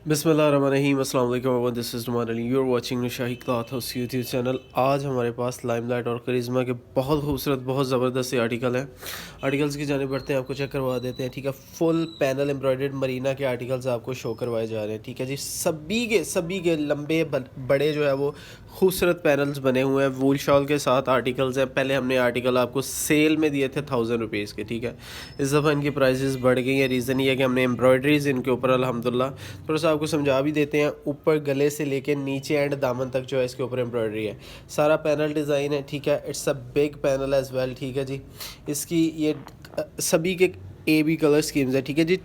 बिस्मिल्लाहिर्रहमानिर्रहीम अस्सलाम वालेकुम everyone, this is Numan Ali, you are watching Shahi cloth house YouTube channel. आज हमारे पास लाइमलाइट और करिश्मा के बहुत खूबसूरत बहुत ज़बरदस्त से आर्टिकल हैं। आर्टिकल्स की जाने बढ़ते हैं, आपको चेक करवा देते हैं। ठीक है, फुल पैनल एम्ब्रॉयडर्ड मरीना के आर्टिकल्स आपको शो करवाए जा रहे हैं। ठीक है जी, सभी के लंबे बड़े जो है वो खूबसूरत पैनल्स बने हुए हैं। वूल शॉल के साथ आर्टिकल्स हैं। पहले हमने आर्टिकल आपको सेल में दिए थे 1000 रुपीज़ के। ठीक है, इस दफ़ा इनकी प्राइसेस बढ़ गई हैं। रीज़न ये है कि हमने एम्ब्रॉयडरीज़ इनके ऊपर अल्हम्दुलिल्लाह थोड़ा सा आपको समझा भी देते हैं। ऊपर गले से लेके नीचे एंड दामन तक जो है इसके ऊपर एम्ब्रॉयडरी है। सारा पैनल डिज़ाइन है। ठीक है, it's a big panel as well. ठीक है जी, इसकी ये सभी के ए बी कलर स्कीम्स है। ठीक है जी,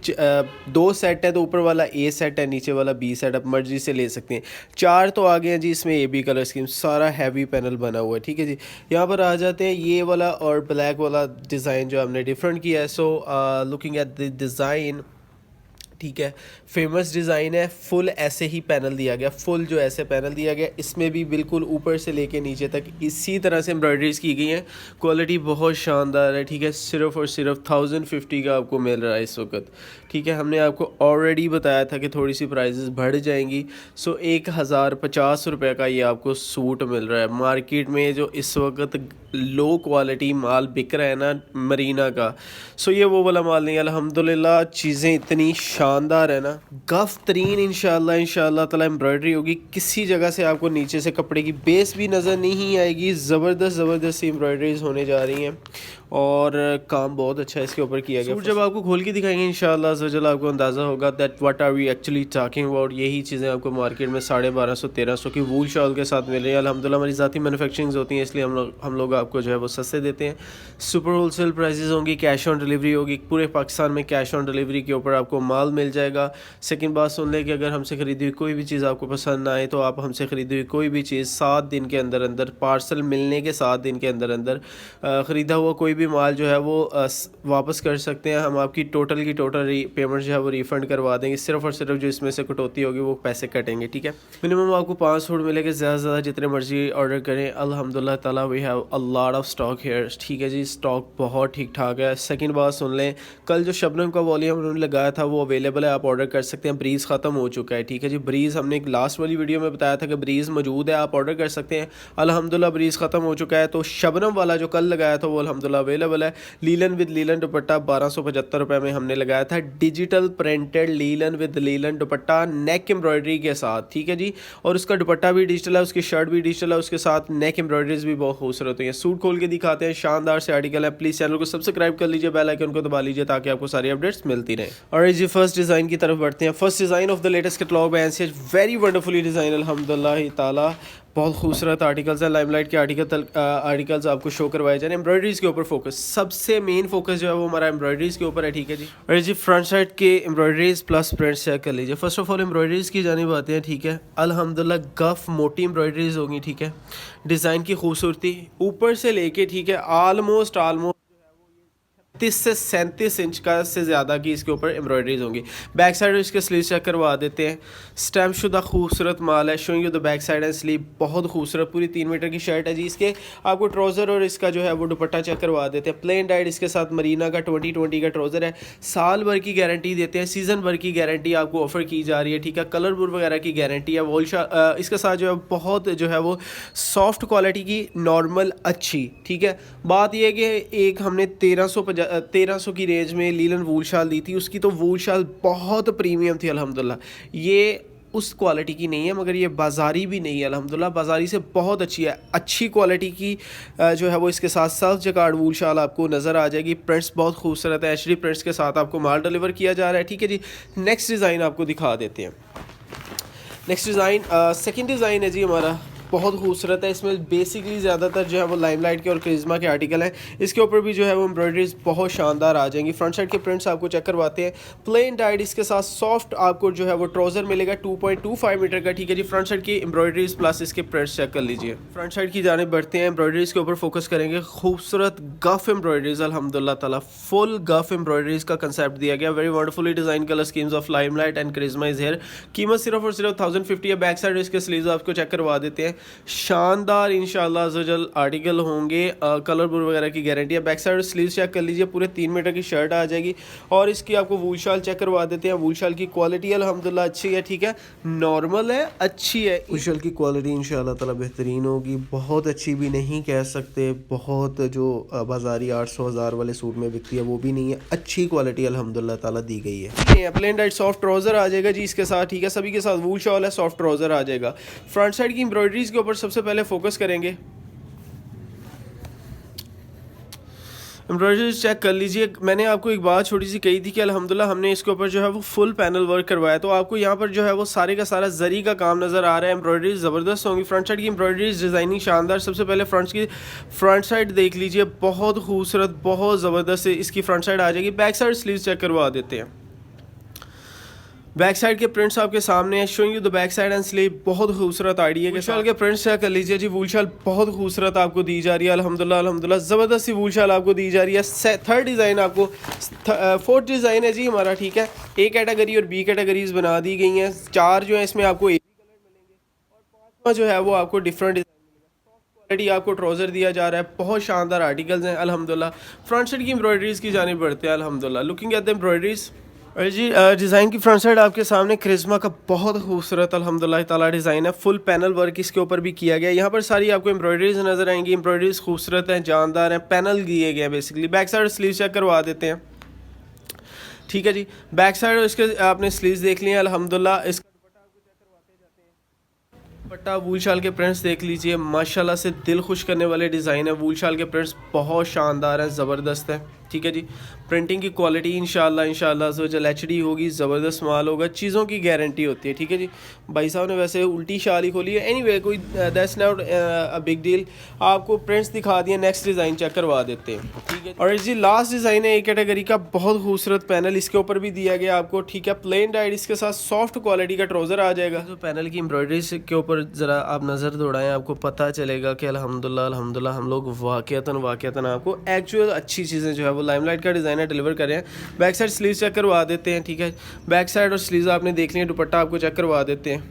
दो सेट है, तो ऊपर वाला ए सेट है, नीचे वाला बी सेट, आप मर्जी से ले सकते हैं। चार तो आ गए हैं जी इसमें ए बी कलर स्कीम। सारा हैवी पैनल बना हुआ है। ठीक है जी, यहाँ पर आ जाते हैं। ये वाला और ब्लैक वाला डिज़ाइन जो हमने डिफरेंट किया है। So looking at the design, ठीक है, फेमस डिज़ाइन है। फुल ऐसे ही पैनल दिया गया, फुल जो ऐसे पैनल दिया गया, इसमें भी बिल्कुल ऊपर से लेके नीचे तक इसी तरह से एम्ब्रॉयडरीज की गई हैं। क्वालिटी बहुत शानदार है। ठीक है, सिर्फ और सिर्फ 1050 का आपको मिल रहा है इस वक्त। ठीक है, हमने आपको ऑलरेडी बताया था कि थोड़ी सी प्राइसेस बढ़ जाएंगी। सो 1050 रुपये का ये आपको सूट मिल रहा है। मार्केट में जो इस वक्त लो क्वालिटी माल बिक रहा है ना मरीना का, सो ये वो वाला माल नहीं है। अल्हम्दुलिल्लाह चीज़ें इतनी शानदार है ना, गफ़ तरीन इंशाल्लाह ताला एम्ब्रॉयडरी होगी। किसी जगह से आपको नीचे से कपड़े की बेस भी नज़र नहीं आएगी। ज़बरदस्त सी एम्ब्रॉयडरीज होने जा रही हैं और काम बहुत अच्छा इसके ऊपर किया गया। सूट जब आपको खोल के दिखाएंगे इंशाल्लाह अज़्ज़ा आपको अंदाज़ा होगा that what are we actually talking about. यही चीज़ें आपको मार्केट में 1250-1300 की वूल शॉल के साथ मिल रही है। अल्हम्दुलिल्लाह हमारी ज़ाती मैन्युफैक्चरिंग होती हैं, इसलिए हम लोग आपको जो है वो सस्ते देते हैं। सुपर होलसेल प्राइसेस होंगी, कैश ऑन डिलीवरी होगी। पूरे पाकिस्तान में कैश ऑन डिलीवरी के ऊपर आपको माल मिल जाएगा। सेकंड बात सुन लें कि अगर हमसे ख़रीदी हुई कोई भी चीज़ आपको पसंद ना आए तो आप हमसे ख़रीदी हुई कोई भी चीज़ 7 दिन के अंदर अंदर, पार्सल मिलने के 7 दिन के अंदर अंदर ख़रीदा हुआ कोई भी माल जो है वो वापस कर सकते हैं। हम आपकी टोटल की टोटल पेमेंट जो है वो रिफ़ंड करवा देंगे। सिर्फ़ और सिर्फ जो इसमें से कटौती होगी वो पैसे कटेंगे। ठीक है, मिनिमम आपको 5 सूट मिलेंगे, ज़्यादा से ज़्यादा जितने मर्जी ऑर्डर करें। अल्हम्दुलिल्लाह ताला we have a lot of stock here. ठीक है जी, स्टॉक बहुत ठीक ठाक है। सेकंड बात सुन लें, कल जो शबनम का वॉल्यूम उन्होंने लगाया था वो अवेलेबल है, आप ऑर्डर कर सकते हैं। ब्रीज़ ख़त्म हो चुका है। ठीक है जी, ब्रीज़ हमने एक लास्ट वाली वीडियो में बताया था कि ब्रीज़ मौजूद है, आप ऑर्डर कर सकते हैं। अल्हम्दुलिल्लाह ब्रीज़ ख़त्म हो चुका है। तो शबनम वाला जो कल लगाया था वो अल्हम्दुलिल्लाह अवेलेबल है। लीलन विद लीलन दुपट्टा 1275 में हमने लगाया था। Digital printed linen with linen dupatta neck embroidery के साथ। ठीक है जी, और उसका दुपट्टा भी डिजिटल है, उसकी शर्ट भी डिजिटल है, उसके साथ नेक एम्ब्रॉयडरीज भी बहुत खूबसूरत हुई है। सूट खोल के दिखाते हैं, शानदार से आर्टिकल है। प्लीज़ चैनल को सब्सक्राइब कर लीजिए, बेल आइकन को दबा लीजिए ताकि आपको सारी अपडेट्स मिलती रहे। और जी फर्स्ट डिज़ाइन की तरफ बढ़ते हैं। First design of the latest catalogue by NCH, very wonderfully design अल्हम्दुलिल्लाह ताला। बहुत खूबसूरत आर्टिकल्स हैं। लाइमलाइट के आर्टिकल्स आपको शो करवाए जा रहे हैं। एम्ब्रॉयडरीज़ के ऊपर फोकस, सबसे मेन फोकस जो है वो हमारा एम्ब्रॉयडरीज़ के ऊपर है। ठीक है जी, और जी फ्रंट साइड के एम्ब्रॉयडरीज़ प्लस प्रिंट्स चेक कर लीजिए। फर्स्ट ऑफ ऑल एम्ब्रॉयडरीज़ की जानिब आते हैं। ठीक है, अल्हम्दुलिल्लाह गफ़ मोटी एम्ब्रॉयडरीज़ होंगी। ठीक है, डिज़ाइन की खूबसूरती ऊपर से लेके, ठीक है, आलमोस्ट 30 से 37 इंच का से ज़्यादा की इसके ऊपर एम्ब्रॉयडरीज होंगी। बैक साइड इसके स्लीव चेक करवा देते हैं। स्टैम्प शुदा खूबसूरत माल है। Showing you the back side and sleeve, बहुत खूबसूरत, पूरी 3 मीटर की शर्ट है जी। इसके आपको ट्राउज़र और इसका जो है वो दुपट्टा चेक करवा देते हैं। प्लेन डाइड इसके साथ मरीना का 2020 का ट्राउज़र है। साल भर की गारंटी देते हैं, सीज़न भर की गारंटी आपको ऑफर की जा रही है। ठीक है, कलर बुर वगैरह की गारंटी है। इसके साथ जो है बहुत जो है वो सॉफ्ट क्वालिटी की, नॉर्मल अच्छी। ठीक है, बात यह है कि एक हमने 1300 की रेंज में लीलन वूल शाल दी थी, उसकी तो वूल शाल बहुत प्रीमियम थी अल्हम्दुलिल्लाह। ये उस क्वालिटी की नहीं है, मगर ये बाज़ारी भी नहीं है अल्हम्दुलिल्लाह, बाज़ारी से बहुत अच्छी है। अच्छी क्वालिटी की जो है वो इसके साथ सेल्फ जकार्ड वूल शाल आपको नज़र आ जाएगी। प्रिंट्स बहुत खूबसूरत है, एचडी प्रिंट्स के साथ आपको माल डिलीवर किया जा रहा है। ठीक है जी, नेक्स्ट डिज़ाइन आपको दिखा देते हैं। नेक्स्ट डिज़ाइन सेकंड डिज़ाइन है जी हमारा, बहुत खूबसूरत है। इसमें बेसिकली ज़्यादातर जो है वो लाइमलाइट के और करिश्मा के आर्टिकल हैं। इसके ऊपर भी जो है वो एम्ब्रॉयडरीज बहुत शानदार आ जाएंगी। फ्रंट साइड के प्रिंट्स आपको चेक करवाते हैं। प्लेन डाइड इसके साथ सॉफ्ट आपको जो है वो ट्राउज़र मिलेगा 2.25 मीटर का। ठीक है जी, फ्रंट साइड की एम्ब्रॉयडरीज प्लस इसके प्रिंट्स चेक कर लीजिए। फ्रंट साइड की जानिब बढ़ते हैं। एम्ब्रॉयडरीज के ऊपर फोकस करेंगे। खूबसूरत गफ एम्ब्रॉयडरीज अल्हम्दुलिल्लाह ताला, फुल गफ एम्ब्रॉयडरीज का कंसेप्ट दिया गया। Very wonderfully design colour schemes of Limelight and Karishma is here. कीमत सिर्फ और सिर्फ 1050 है। बैक साइड इसके स्लीव्स आपको चेक करवा देते हैं। शानदार इंशाल्लाह अज़्ज़वजल आर्टिकल होंगे। कलर बुर वगैरह की गारंटी है। बैक साइड और स्लीव चेक कर लीजिए, पूरे 3 मीटर की शर्ट आ जाएगी। और इसकी आपको वूल शाल चेक करवा देते हैं। वूल शाल की क्वालिटी अल्हम्दुलिल्लाह अच्छी है, ठीक है, नॉर्मल है, अच्छी है। वूल शाल की क्वालिटी इंशाल्लाह ताला बेहतरीन होगी, बहुत अच्छी भी नहीं कह सकते, बहुत जो बाज़ारी 800,000 वाले सूट में बिकती है वो भी नहीं है, अच्छी क्वालिटी अल्हम्दुलिल्लाह ताला दी गई है। प्लेन डाइट सॉफ्ट ट्राउज़र आ जाएगा जी इसके साथ, ठीक है, सभी के साथ वूल शॉल है, सॉफ्ट ट्राउज़र आ जाएगा। फ्रंट साइड की एम्ब्रॉयडरीज के ऊपर सबसे पहले फोकस करेंगे। एम्ब्रॉयडरी चेक कर लीजिए। मैंने आपको एक बात छोटी सी कही थी कि अल्हम्दुलिल्लाह हमने इसके ऊपर जो है वो फुल पैनल वर्क करवाया, तो आपको यहाँ पर जो है वो सारे का सारा जरी का काम नज़र आ रहा है। एम्ब्रॉयडरी ज़बरदस्त होंगी। फ्रंट साइड की एम्ब्रॉयडरी डिज़ाइनिंग शानदार। सबसे पहले फ्रंट साइड देख लीजिए, बहुत खूबसूरत, बहुत ज़बरदस्त इसकी फ्रंट साइड आ जाएगी। बैक साइड स्लीव चेक करवा देते हैं। बैक साइड के प्रिंट्स आपके सामने है, showing you the back side and sleeve, बहुत खूबसूरत आइडिया के शाल के प्रिंट्स चेक कर लीजिए जी। वूल शाल बहुत खूबसूरत आपको दी जा रही है अल्हम्दुलिल्लाह, अल्हम्दुलिल्लाह ज़बरदस्त सी वूल शाल आपको दी जा रही है। थर्ड डिज़ाइन आपको, फोर्थ डिज़ाइन है जी हमारा, ठीक है। ए कैटेगरी और बी कैटेगरीज बना दी गई हैं। 4 जो है इसमें आपको एक कलर मिलेंगे और 5वां जो है वो आपको डिफरेंट क्वालिटी आपको ट्राउज़र दिया जा रहा है। बहुत शानदार आर्टिकल्स हैं अल्हम्दुलिल्लाह। फ्रंट साइड की एम्ब्रॉयडरीज़ की जानिब बढ़ते हैं अल्हम्दुलिल्लाह। लुकिंग एट द एम्ब्रॉयडरीज़ और जी डिज़ाइन की फ्रंट साइड आपके सामने क्रिस्मा का बहुत खूबसूरत अल्हम्दुलिल्लाह ताला डिज़ाइन है। फुल पैनल वर्क इसके ऊपर भी किया गया है। यहाँ पर सारी आपको एम्ब्रॉयडरीज नज़र आएंगी। एम्ब्रॉयडरीज खूबसूरत हैं, जानदार हैं, पैनल दिए गए हैं basically. Back side sleeve check करवा देते हैं, ठीक है जी। बैक साइड और इसके आपने स्लीव्स देख लिए अल्हम्दुलिल्लाह। इसका दुपट्टा वूल शाल के प्रिंट्स देख लीजिए, माशाल्लाह से दिल खुश करने वाले डिज़ाइन है। वूल शाल के प्रिंट्स बहुत शानदार हैं, ज़बरदस्त है, ठीक है जी। प्रिंटिंग की क्वालिटी इंशाल्लाह जो एचडी होगी, ज़बरदस्त माल होगा, चीज़ों की गारंटी होती है, ठीक है जी। भाई साहब ने वैसे उल्टी शाल ही खोली है, एनीवे कोई that's not a big deal. आपको प्रिंट्स दिखा दिए, नेक्स्ट डिज़ाइन चेक करवा देते हैं, ठीक है। और जी लास्ट डिज़ाइन है एक कैटेगरी का, बहुत खूबसूरत पैनल इसके ऊपर भी दिया गया आपको, ठीक है। प्लेन डाइट इसके साथ सॉफ्ट क्वालिटी का ट्राउज़र आ जाएगा। तो पैनल की एम्ब्रॉयडरी के ऊपर ज़रा आप नज़र दौड़ाएं, आपको पता चलेगा कि अल्हम्दुलिल्लाह हम लोग वाक़तन आपको एक्चुअल अच्छी चीज़ें जो है वो लाइमलाइट का डिज़ाइन है डिलीवर कर रहे हैं। बैक साइड स्लीव चेक करवा देते हैं, ठीक है। बैक साइड और स्लीव्स आपने देख लिया, दुपट्टा आपको चेक करवा देते हैं।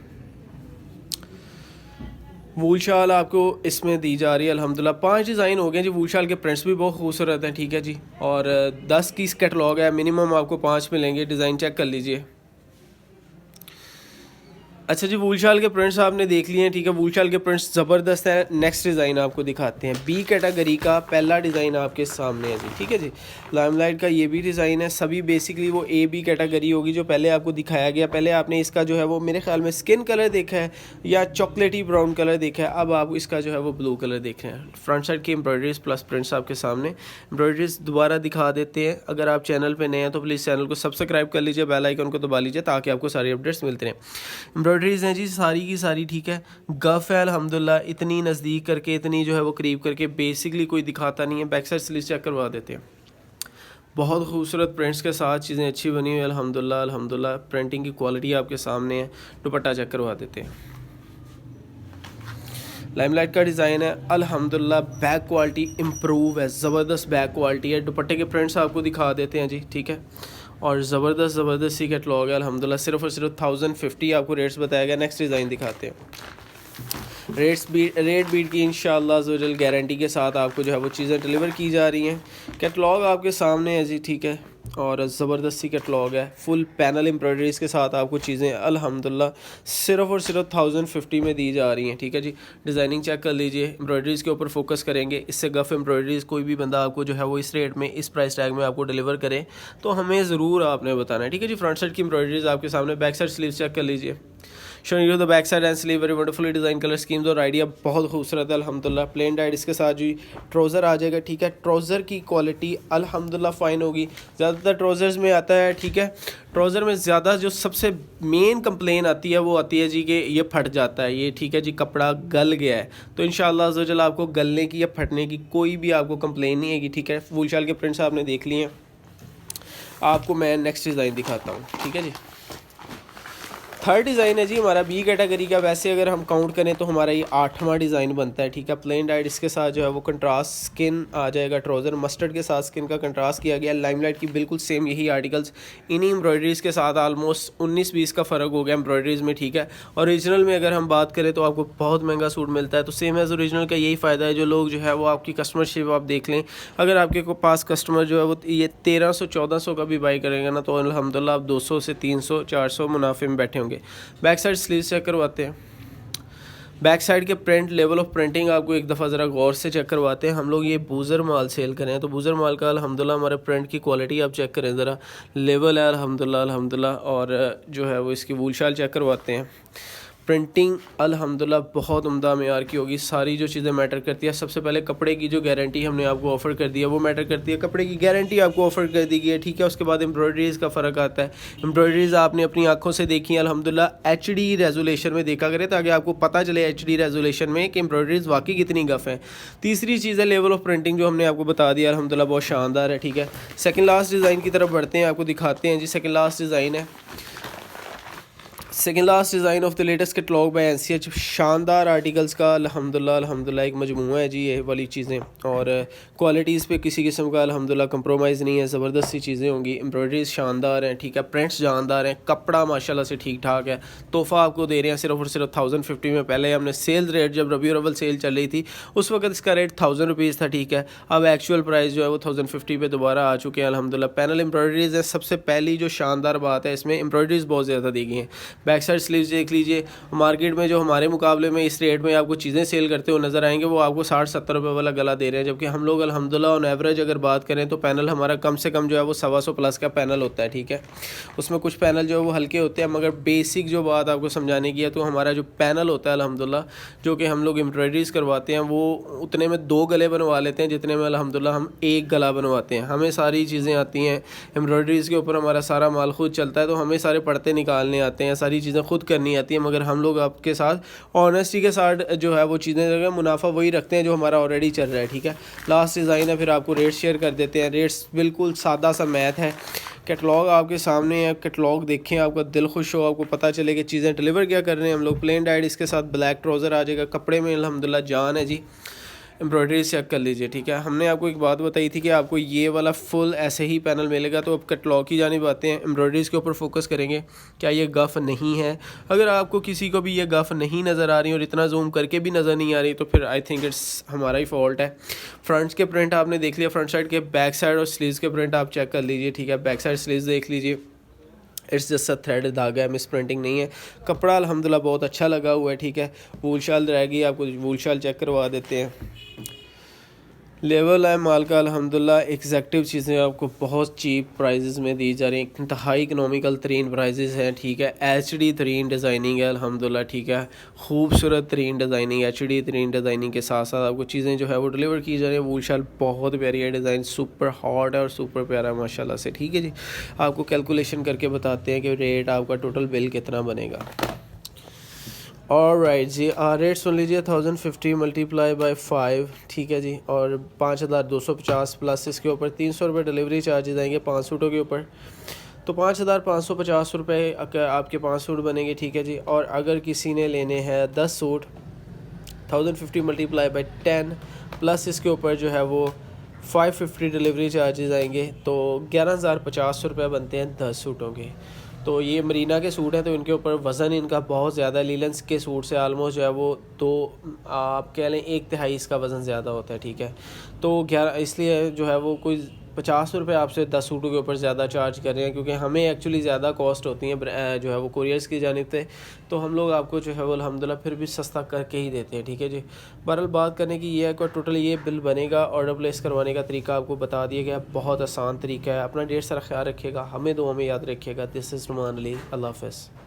वूल शाल आपको इसमें दी जा रही है अल्हम्दुलिल्लाह। 5 डिज़ाइन हो गए जी। वूल शाल के प्रिंट्स भी बहुत खूबसूरत हैं, ठीक है जी। और 10 की कैटलॉग है, मिनिमम आपको 5 मिलेंगे। डिज़ाइन चेक कर लीजिए। अच्छा जी, वूल शाल के प्रिंट्स आपने देख लिए हैं, ठीक है। वूल शाल के प्रिंट्स ज़बरदस्त है। नेक्स्ट डिज़ाइन आपको दिखाते हैं। बी कैटेगरी का पहला डिज़ाइन आपके सामने है जी, ठीक है जी। लाइमलाइट का ये भी डिज़ाइन है। सभी बेसिकली वो ए बी कैटेगरी होगी जो पहले आपको दिखाया गया। पहले आपने इसका जो है वो मेरे ख्याल में स्किन कलर देखा है या चॉकलेटी ब्राउन कलर देखा है, अब आप इसका जो है वो ब्लू कलर देख रहे हैं। फ्रंट साइड की एम्ब्रॉयडरीज प्लस प्रिंट्स आपके सामने। एम्ब्रॉयडरीज दोबारा दिखा देते हैं। अगर आप चैनल पर नए हैं तो प्लीज़ चैनल को सब्सक्राइब कर लीजिए, बेल आइकन को दबा लीजिए ताकि आपको सारी अपडेट्स मिलते रहें। एम्ब्रॉयडरीज हैं जी सारी की सारी, ठीक है। गफ है अल्हम्दुलिल्लाह, इतनी नज़दीक करके, इतनी जो है वो करीब करके बेसिकली कोई दिखाता नहीं है। बैक साइड स्लीव चेक करवा देते हैं। बहुत खूबसूरत प्रिंट्स के साथ चीज़ें अच्छी बनी हुई है अल्हम्दुलिल्लाह। प्रिंटिंग की क्वालिटी आपके सामने है। दुपट्टा चेक करवा देते हैं। लाइमलाइट का डिज़ाइन है अल्हम्दुलिल्लाह। बैक क्वालिटी इम्प्रूव है, ज़बरदस्त बैक क्वालिटी है। दुपट्टे के प्रिंट्स आपको दिखा देते हैं जी, ठीक है। और ज़बरदस्त सी कैटलॉग है अल्हम्दुलिल्लाह। सिर्फ और सिर्फ 1050 आपको रेट्स बताया गया। नेक्स्ट डिज़ाइन दिखाते हैं। रेट बीट की इंशाल्लाह ज़ोजल गारंटी के साथ आपको जो है वो चीज़ें डिलीवर की जा रही हैं। कैटलॉग आपके सामने है जी, ठीक है। और ज़बरदस्त सी कैटलॉग है, फुल पैनल एम्ब्रॉयडरीज़ के साथ आपको चीज़ें अल्हम्दुलिल्लाह सिर्फ और सिर्फ 1050 में दी जा रही हैं, ठीक है जी। डिज़ाइनिंग चेक कर लीजिए। एम्ब्रॉयडरीज़ के ऊपर फोकस करेंगे। इससे गफ़ एम्ब्रॉयडरीज़ कोई भी बंदा आपको जो है वो इस रेट में, इस प्राइस टैग में आपको डिलीवर करे तो हमें ज़रूर आपने बताना है, ठीक है जी। फ्रंट साइड की एम्ब्रॉयडरीज़ आपके सामने। बैक साइड स्लीव चेक कर लीजिए। Showing you the back side and sleeve, very wonderfully design colour schemes और आइडिया बहुत खूबसूरत है अल्हम्दुलिल्लाह। प्लेन डाइट इसके साथ जी ट्राउज़र आ जाएगा, ठीक है। ट्राउज़र की क्वालिटी अल्हम्दुलिल्लाह फ़ाइन होगी। ज़्यादातर ट्राउज़र्स में आता है, ठीक है। ट्राउज़र में ज़्यादा जो सबसे मेन कंप्लेन आती है वो आती है जी कि ये फट जाता है, ये ठीक है जी, कपड़ा गल गया है। तो इंशाल्लाह अज़्ज़वजल आपको गलने की या फटने की कोई भी आपको कंप्लेन नहीं आएगी, ठीक है। वूल शाल के प्रिंट्स आपने देख लिए हैं। आपको मैं नेक्स्ट डिज़ाइन दिखाता हूँ, ठीक है जी। थर्ड डिज़ाइन है जी हमारा बी कैटेगरी का। वैसे अगर हम काउंट करें तो हमारा ये 8वां डिज़ाइन बनता है, ठीक है। प्लेन डाइट इसके साथ जो है वो कंट्रास्ट स्किन आ जाएगा, ट्राउज़र मस्टर्ड के साथ स्किन का कंट्रास्ट किया गया। लाइमलाइट की बिल्कुल सेम यही आर्टिकल्स इन्हीं एम्ब्रॉयडरीज़ के साथ ऑलमोस्ट 19-20 का फ़र्क हो गया एम्ब्रॉयडरीज़ में, ठीक है। ओरिजिनल में अगर हम बात करें तो आपको बहुत महंगा सूट मिलता है, तो सेम एज़ ओरिजिनल का यही फ़ायदा है। जो लोग जो है वो आपकी कस्टमरशिप आप देख लें, अगर आपके पास कस्टमर जो है वो ये 1300-1400 का भी बाई करेगा ना, तो अल्हम्दुलिल्लाह आप 200 से 300-400 मुनाफे में बैठे होंगे। बैक साइड स्लीव चेक करवाते हैं। बैक साइड के प्रिंट, लेवल ऑफ प्रिंटिंग आपको एक दफ़ा ज़रा गौर से चेक करवाते हैं। हम लोग ये बूज़र माल सेल करें, तो बूज़र माल का अल्हम्दुलिल्लाह हमारे प्रिंट की क्वालिटी आप चेक करें ज़रा, लेवल है अल्हम्दुलिल्लाह। और जो है वो इसकी वूल शाल चेक करवाते हैं। प्रिंटिंग अल्हम्दुलिल्लाह बहुत उम्दा मेयार की होगी। सारी जो चीज़ें मैटर करती है, सबसे पहले कपड़े की जो गारंटी हमने आपको ऑफ़र कर दी है वो मैटर करती है। कपड़े की गारंटी आपको ऑफ़र कर दी गई है, ठीक है। उसके बाद एम्ब्रॉयडरीज़ का फ़र्क आता है। एम्ब्रॉयडरीज़ आपने अपनी आंखों से देखी अल्हम्दुलिल्लाह HD रेजोल्यूशन में देखा करें, ताकि आपको पता चले HD रेजोल्यूशन में कि एम्ब्रॉयडरीज़ वाकई कितनी गफ़ है। तीसरी चीज़ है लेवल ऑफ प्रिंटिंग, जो हमने आपको बता दिया अल्हम्दुलिल्लाह बहुत शानदार है, ठीक है। सेकंड लास्ट डिज़ाइन की तरफ बढ़ते हैं, आपको दिखाते हैं जी। सेकंड लास्ट डिज़ाइन है, second last design of the latest catalogue by NCH। शानदार आर्टिकल्स का अल्हम्दुलिल्लाह एक मजमूआ है जी ये वाली चीज़ें, और क्वालिटीज़ पे किसी किस्म का अल्हम्दुलिल्लाह कंप्रोमाइज़ नहीं है, ज़बरदस्त सी चीज़ें होंगी। एम्ब्रॉयडरीज शानदार हैं, ठीक है। प्रिंट्स शानदार हैं, कपड़ा माशाल्लाह से ठीक ठाक है। तोहफ़ा आपको दे रहे हैं सिर्फ और सिर्फ 1050 में। पहले हमने सेल रेट, जब रबीउल अव्वल सेल चल रही थी उस वक्त इसका रेट 1000 रुपीज़ था, ठीक है। अब एक्चुअल प्राइस जो है वो 1050 पे दोबारा आ चुके हैं अल्हम्दुलिल्लाह। पैनल एम्ब्रॉयडरीज है, सबसे पहली जो शानदार बात है इसमें एम्ब्रॉयडरीज बहुत ज़्यादा दी गई हैं। बैक साइड स्लीव्स देख लीजिए, मार्केट में जो हमारे मुकाबले में इस रेट में आपको चीज़ें सेल करते हुए नज़र आएंगे, वो आपको 60-70 रुपये वाला गला दे रहे हैं, जबकि हम लोग अल्हम्दुलिल्लाह ऑन एवरेज अगर बात करें तो पैनल हमारा कम से कम जो है वो 125 प्लस का पैनल होता है, ठीक है। उसमें कुछ पैनल जो है वो हल्के होते हैं, मगर बेसिक जो बात आपको समझाने की है, तो हमारा जो पैनल होता है अल्हम्दुलिल्लाह, जो कि हम लोग एम्ब्रॉयडरीज करवाते हैं, वो उतने में 2 गले बनवा लेते हैं जितने में अल्हम्दुलिल्लाह हम 1 गला बनवाते हैं। हमें सारी चीज़ें आती हैं, एम्ब्रॉयडरीज़ के ऊपर हमारा सारा माल खुद चलता है, तो हमें सारे पड़ते निकालने आते हैं, सारी चीज़ें खुद करनी आती है। मगर हम लोग आपके साथ ऑनेस्टी के साथ जो है वो चीज़ें मुनाफा वही रखते हैं जो हमारा ऑलरेडी चल रहा है, ठीक है। लास्ट डिज़ाइन है, फिर आपको रेट शेयर कर देते हैं। रेट्स बिल्कुल सादा सा मैथ है। कैटलॉग आपके सामने है, कैटलॉग देखें, आपका दिल खुश हो, आपको पता चले कि चीज़ें डिलीवर क्या कर रहे हैं हम लोग। प्लेन डाइट इसके साथ ब्लैक ट्राउज़र आ जाएगा, कपड़े में अल्हम्दुलिल्लाह जान है जी। एम्ब्रॉयडरी चेक कर लीजिए, ठीक है। हमने आपको एक बात बताई थी कि आपको ये वाला फुल ऐसे ही पैनल मिलेगा, तो अब कैटलॉग की जानिब आते हैं। एम्ब्रॉयडरीज़ के ऊपर फोकस करेंगे, क्या ये गफ़ नहीं है। अगर आपको किसी को भी ये गफ़ नहीं नज़र आ रही और इतना जूम करके भी नज़र नहीं आ रही, तो फिर आई थिंक इट्स हमारा ही फॉल्ट है। फ्रंट्स के प्रिंट आपने देख लिया, फ्रंट साइड के, बैक साइड और स्लीव्स के प्रिंट आप चेक कर लीजिए, ठीक है। बैक साइड स्लीव्स देख लीजिए, इट्स जस्ट अ थ्रेड धागा है, मिस प्रिंटिंग नहीं है। कपड़ा अल्हम्दुलिल्लाह बहुत अच्छा लगा हुआ है, ठीक है। वूल शाल रहेगी, आपको वूल शाल चेक करवा देते हैं। लेवल है माल का अल्हम्दुलिल्लाह। एग्जैक्टिव चीज़ें आपको बहुत चीप प्राइजेज़ में दी जा रही हैं, इंतहाई इकनॉमिकल तरीन प्राइजेज़ हैं, ठीक है। HD तरीन डिज़ाइनिंग है अल्हम्दुलिल्लाह, ठीक है। खूबसूरत तरीन डिज़ाइनिंग, HD तरीन डिज़ाइनिंग के साथ साथ आपको चीज़ें जो है वो डिलीवर की जा रही है। वूल शाल बहुत प्यारी है, डिज़ाइन सुपर हॉट है और सुपर प्यारा है माशाल्लाह से, ठीक है जी। आपको कैलकुलेशन करके बताते हैं कि रेट आपका टोटल बिल कितना बनेगा। ऑलराइट जी, रेट सुन लीजिए, 1050 मल्टीप्लाई बाय 5, ठीक है जी। और 5250 प्लस इसके ऊपर 300 रुपये डिलीवरी चार्जेस आएंगे 5 सूटों के ऊपर, तो 5550 रुपये आपके 5 सूट बनेंगे, ठीक है जी। और अगर किसी ने लेने हैं 10 सूट, 1050 मल्टीप्लाई बाय 10 प्लस इसके ऊपर जो है वो 550 डिलीवरी चार्जेस आएंगे, तो 11,050 रुपये बनते हैं 10 सूटों के। तो ये मरीना के सूट हैं, तो इनके ऊपर वज़न इनका बहुत ज़्यादा, लीलेंस के सूट से आलमोस्ट जो है वो, तो आप कह लें 1/3 इसका वज़न ज़्यादा होता है, ठीक है। तो 11 इसलिए जो है वो कोई 50 रुपये आपसे 10 सूटों के ऊपर ज़्यादा चार्ज कर रहे हैं, क्योंकि हमें एक्चुअली ज़्यादा कॉस्ट होती हैं जो है वो कुरियर्स की जानिब से, तो हम लोग आपको जो है वो अल्हम्दुलिल्लाह फिर भी सस्ता करके ही देते हैं, ठीक है जी। बहरहाल बात करने की ये है कि टोटल ये बिल बनेगा। ऑर्डर प्लेस करवाने का तरीका आपको बता दिया गया, बहुत आसान तरीका है। अपना ढेर सारा ख्याल रखिएगा, हमें दुआ में याद रखिएगा। दिस इज़ नुमान अली, अल्लाह हाफ़िज़।